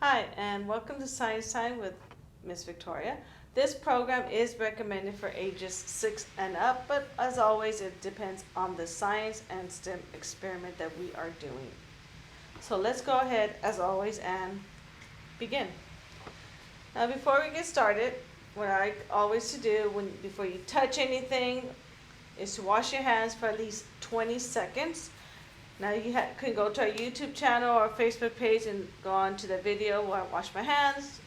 Hi, and welcome to Science Time with Miss Victoria. This program is recommended for ages 6 and up, but as always, it depends on the science and STEM experiment that we are doing. So let's go ahead, as always, and begin. Now, before we get started, what I always to do before you touch anything is to wash your hands for at least 20 seconds. Now you can go to our YouTube channel or Facebook page and go on to the video where I wash my hands.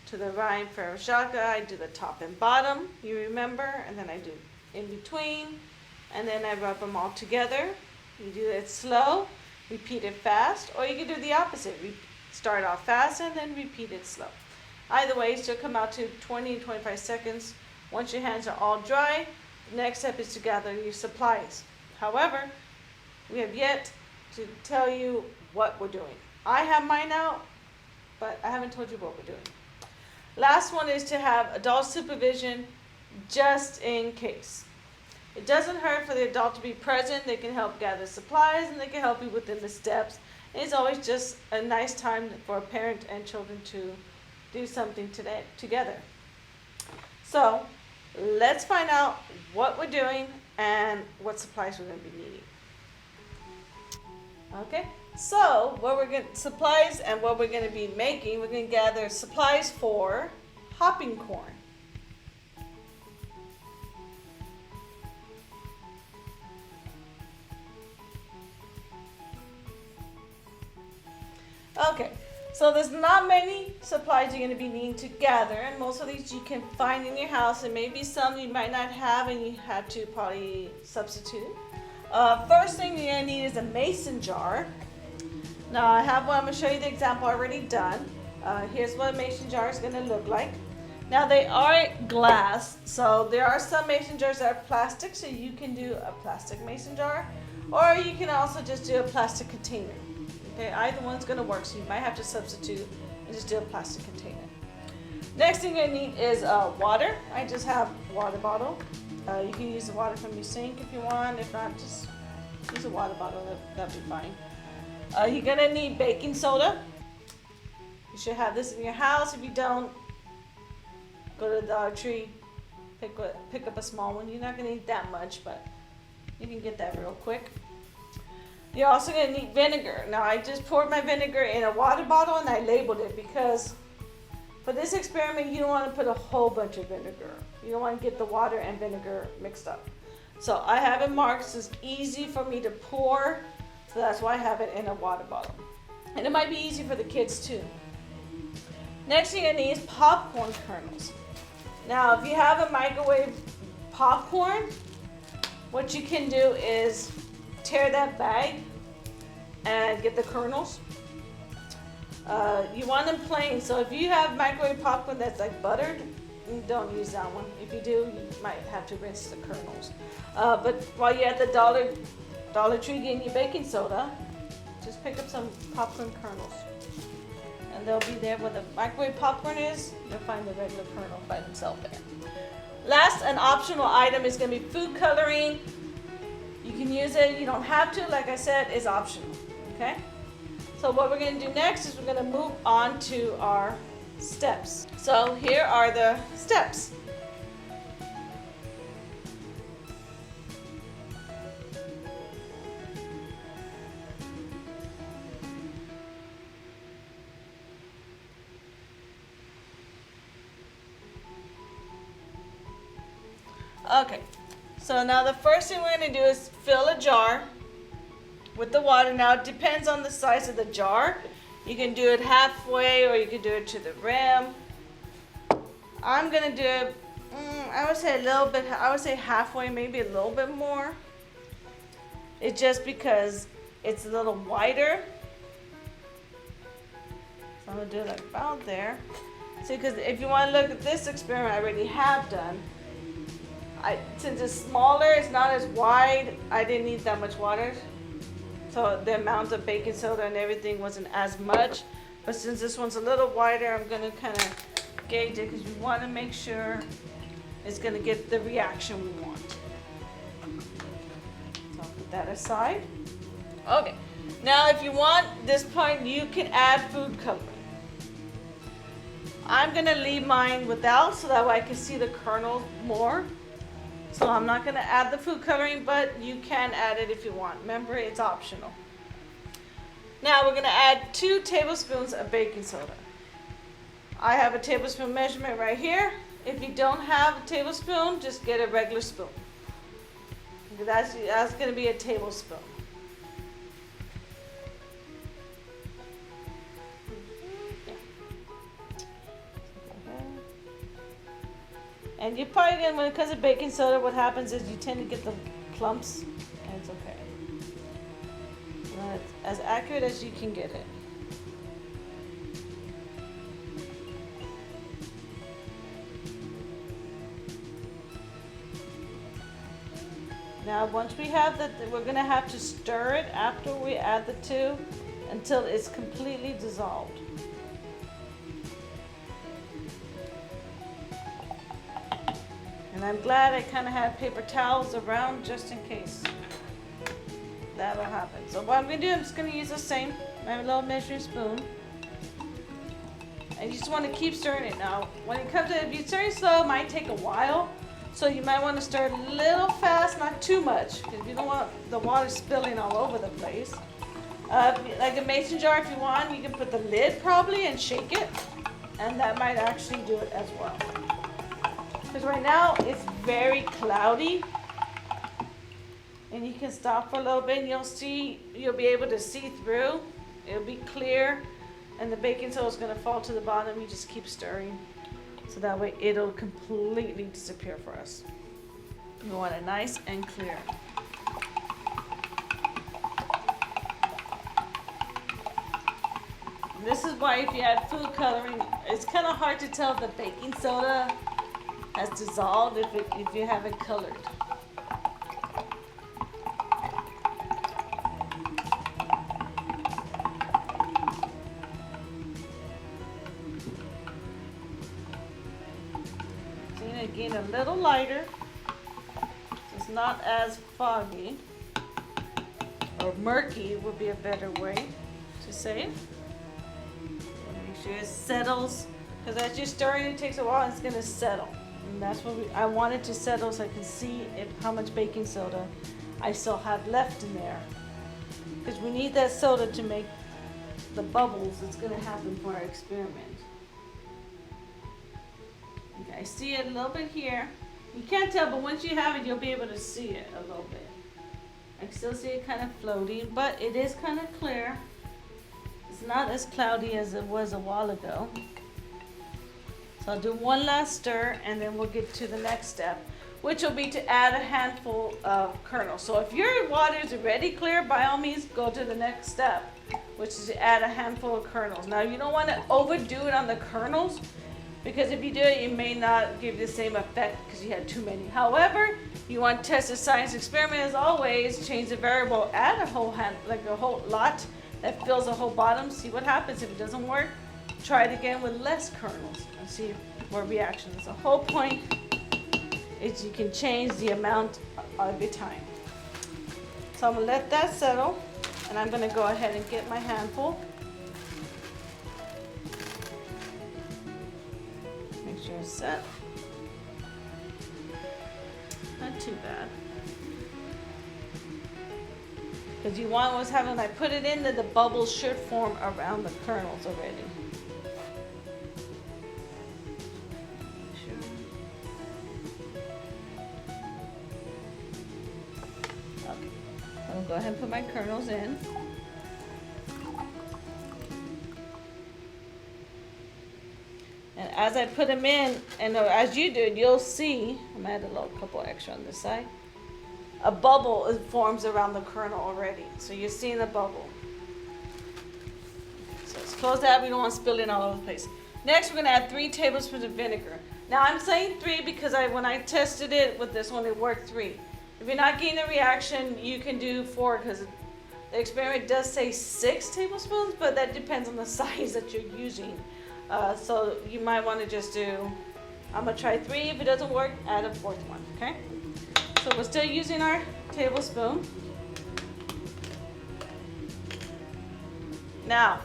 To the rhyme for Shaka, I do the top and bottom, you remember, and then I do in between, and then I rub them all together. You do it slow, repeat it fast, or you can do the opposite. Start off fast and then repeat it slow. Either way, still come out to 20 and 25 seconds. Once your hands are all dry, the next step is to gather your supplies. However, we have yet to tell you what we're doing. I have mine out, but I haven't told you what we're doing. Last one is to have adult supervision just in case. It doesn't hurt for the adult to be present. They can help gather supplies and they can help you within the steps. And it's always just a nice time for a parent and children to do something together. So let's find out what we're doing and what supplies we're going to be needing. Okay, so supplies and what we're going to be making, we're going to gather supplies for hopping corn. Okay, so there's not many supplies you're going to be needing to gather, and most of these you can find in your house, and maybe some you might not have and you have to probably substitute. First thing you're going to need is a mason jar. Now I have one, I'm going to show you the example already done. Here's what a mason jar is going to look like. Now they are glass, so there are some mason jars that are plastic, so you can do a plastic mason jar, or you can also just do a plastic container. Okay, either one's going to work, so you might have to substitute and just do a plastic container. Next thing you're going to need is water. I just have a water bottle. You can use the water from your sink if you want. If not, just use a water bottle. That'll be fine. You're going to need baking soda. You should have this in your house. If you don't, go to the Dollar Tree, pick up a small one. You're not going to need that much, but you can get that real quick. You're also going to need vinegar. Now, I just poured my vinegar in a water bottle and I labeled it because for this experiment, you don't want to put a whole bunch of vinegar. You don't want to get the water and vinegar mixed up. So I have it marked so it's easy for me to pour. So that's why I have it in a water bottle. And it might be easy for the kids too. Next thing I need is popcorn kernels. Now, if you have a microwave popcorn, what you can do is tear that bag and get the kernels. You want them plain, so if you have microwave popcorn that's like buttered, don't use that one. If you do, you might have to rinse the kernels. But while you're at the Dollar Tree getting your baking soda, just pick up some popcorn kernels. And they'll be there where the microwave popcorn is. You'll find the regular kernel by themselves there. Last, an optional item is going to be food coloring. You can use it, you don't have to, like I said, it's optional, okay? So what we're going to do next is we're going to move on to our steps. So here are the steps. Okay. So now the first thing we're going to do is fill a jar with the water. Now it depends on the size of the jar. You can do it halfway or you can do it to the rim. I'm going to do it, I would say a little bit, I would say halfway, maybe a little bit more. It's just because it's a little wider. So I'm going to do it like about there. See, because if you want to look at this experiment I already have done, since it's smaller, it's not as wide, I didn't need that much water. So the amount of baking soda and everything wasn't as much. But since this one's a little wider, I'm going to kind of gauge it because we want to make sure it's going to get the reaction we want. So I'll put that aside. Okay, Now, if you want this point, you can add food coloring. I'm gonna leave mine without so that way I can see the kernels more. So I'm not gonna add the food coloring, but you can add it if you want. Remember, it's optional. Now we're gonna add 2 tablespoons of baking soda. I have a tablespoon measurement right here. If you don't have a tablespoon, just get a regular spoon. That's gonna be a tablespoon. And you're probably gonna, when it comes to baking soda, what happens is you tend to get the clumps, and it's okay. It's as accurate as you can get it. Now, once we have we're gonna have to stir it after we add the 2 until it's completely dissolved. And I'm glad I kind of had paper towels around just in case that'll happen. So what I'm going to do, I'm just going to use the same, my little measuring spoon. And you just want to keep stirring it. Now, when it comes to, if you're stirring slow, it might take a while. So you might want to stir it a little fast, not too much, because you don't want the water spilling all over the place. Like a mason jar, if you want, you can put the lid probably and shake it. And that might actually do it as well. Because right now it's very cloudy, and you can stop for a little bit and you'll be able to see through. It'll be clear, and the baking soda is going to fall to the bottom. You just keep stirring, so that way it'll completely disappear for us. You want it nice and clear. And this is why if you add food coloring, it's kind of hard to tell if the baking soda has dissolved if you have it colored. See, again, a little lighter. It's not as foggy, or murky would be a better way to say it. Make sure it settles, because as you're stirring, it takes a while and it's going to settle. And that's what I want it to settle, so I can see how much baking soda I still have left in there. Because we need that soda to make the bubbles that's going to happen for our experiment. Okay, I see it a little bit here. You can't tell, but once you have it, you'll be able to see it a little bit. I can still see it kind of floating, but it is kind of clear. It's not as cloudy as it was a while ago. So I'll do one last stir, and then we'll get to the next step, which will be to add a handful of kernels. So if your water is already clear, by all means, go to the next step, which is to add a handful of kernels. Now, you don't want to overdo it on the kernels, because if you do it, it may not give the same effect because you had too many. However, you want to test the science experiment as always, change the variable, add a whole lot that fills the whole bottom, see what happens. If it doesn't work, try it again with less kernels and see what reaction is. The whole point is you can change the amount of your time. So I'm gonna let that settle, and I'm gonna go ahead and get my handful. Make sure it's set. Not too bad. Because you want what's happening, when I put it in, that the bubbles should form around the kernels already. I'll go ahead and put my kernels in. And as I put them in, and as you do, you'll see, I'm gonna add a couple extra on this side. A bubble forms around the kernel already. So you're seeing the bubble. So let's close that. We don't want to spill it all over the place. Next, we're gonna add 3 tablespoons of vinegar. Now I'm saying 3 because when I tested it with this one, it worked 3. If you're not getting a reaction, you can do 4 because the experiment does say 6 tablespoons, but that depends on the size that you're using. So you might want to just do, I'm going to try 3. If it doesn't work, add a 4th one, okay? So we're still using our tablespoon. Now,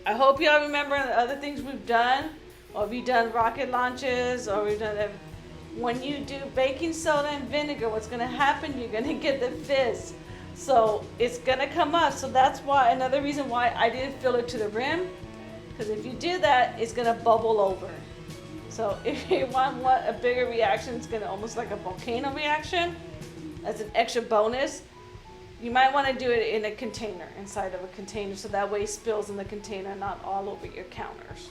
I hope y'all remember the other things we've done or we've done rocket launches, or we've done when you do baking soda and vinegar, what's going to happen, you're going to get the fizz. So it's going to come up. So that's why, another reason why I didn't fill it to the rim, because if you do that, it's going to bubble over. So if you want a bigger reaction, it's going to almost like a volcano reaction, as an extra bonus, you might want to do it in a container, inside of a container, so that way it spills in the container, not all over your counters.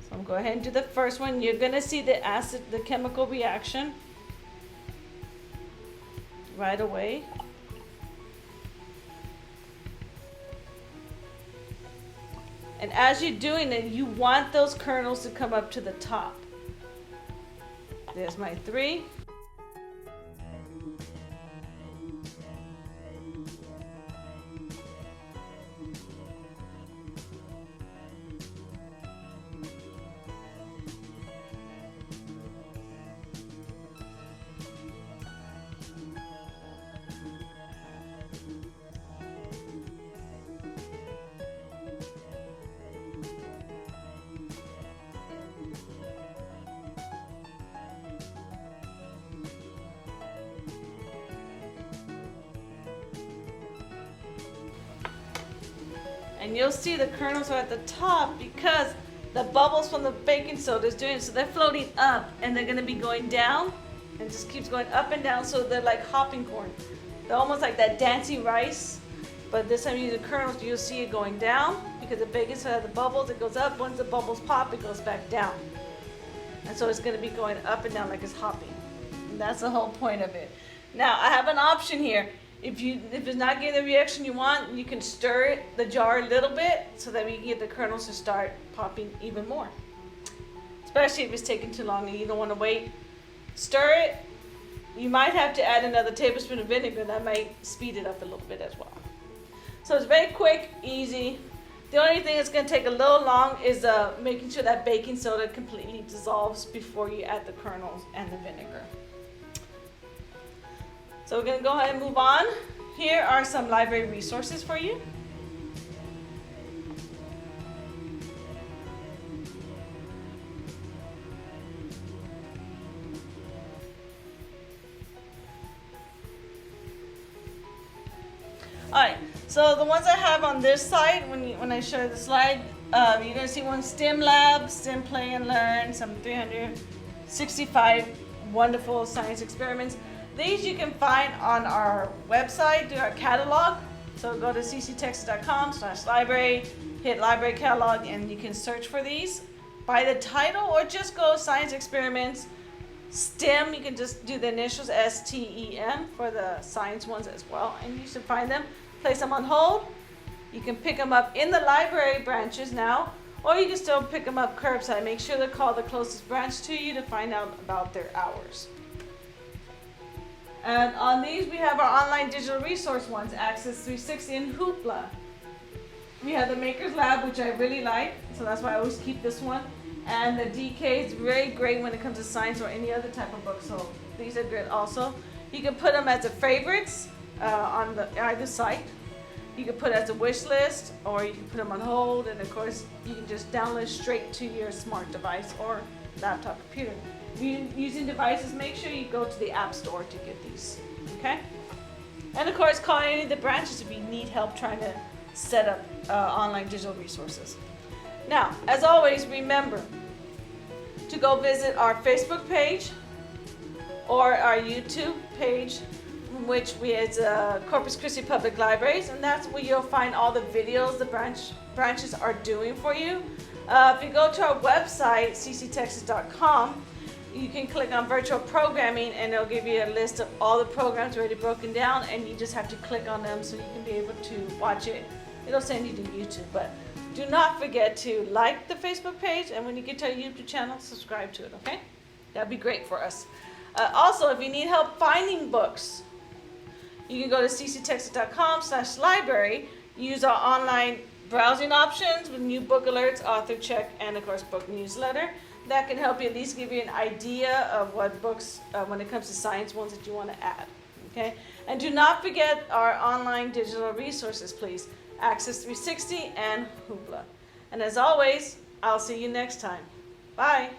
So I'm going to go ahead and do the first one. You're going to see the chemical reaction right away. And as you're doing it, you want those kernels to come up to the top. There's my 3. And you'll see the kernels are at the top because the bubbles from the baking soda is doing it. So they're floating up and they're going to be going down, and it just keeps going up and down. So they're like hopping corn. They're almost like that dancing rice. But this time you use the kernels, you'll see it going down because the baking soda has the bubbles. It goes up. Once the bubbles pop, it goes back down. And so it's going to be going up and down like it's hopping. And that's the whole point of it. Now I have an option here. If it's not getting the reaction you want, you can stir the jar a little bit so that we can get the kernels to start popping even more. Especially if it's taking too long and you don't want to wait. Stir it. You might have to add another tablespoon of vinegar. That might speed it up a little bit as well. So it's very quick, easy. The only thing that's going to take a little long is making sure that baking soda completely dissolves before you add the kernels and the vinegar. So we're going to go ahead and move on. Here are some library resources for you. Alright, so the ones I have on this side, when I show you the slide, you're going to see one STEM Lab, STEM Play and Learn, some 365 wonderful science experiments. These you can find on our website, do our catalog. So go to cctexas.com/library, hit library catalog, and you can search for these by the title, or just go science experiments. STEM, you can just do the initials STEM for the science ones as well, and you should find them. Place them on hold. You can pick them up in the library branches now, or you can still pick them up curbside. Make sure to call the closest branch to you to find out about their hours. And on these, we have our online digital resource ones, Access 360 and Hoopla. We have the Maker's Lab, which I really like, so that's why I always keep this one. And the DK is very great when it comes to science or any other type of book, so these are good also. You can put them as a favorites on either site. You can put it as a wish list, or you can put them on hold, and of course, you can just download straight to your smart device or laptop computer. If you're using devices, make sure you go to the App Store to get these, okay? And of course, call any of the branches if you need help trying to set up online digital resources. Now, as always, remember to go visit our Facebook page or our YouTube page, which is Corpus Christi Public Libraries, and that's where you'll find all the videos the branches are doing for you. If you go to our website, cctexas.com, you can click on virtual programming, and it'll give you a list of all the programs already broken down, and you just have to click on them so you can be able to watch it. It'll send you to YouTube, but do not forget to like the Facebook page, and when you get to our YouTube channel, subscribe to it, okay? That'd be great for us. Also, if you need help finding books, you can go to cctexas.com/library, use our online browsing options with new book alerts, author check, and of course book newsletter. That can help you at least give you an idea of what books, when it comes to science ones, that you want to add, okay? And do not forget our online digital resources, please. Access 360 and Hoopla. And as always, I'll see you next time. Bye.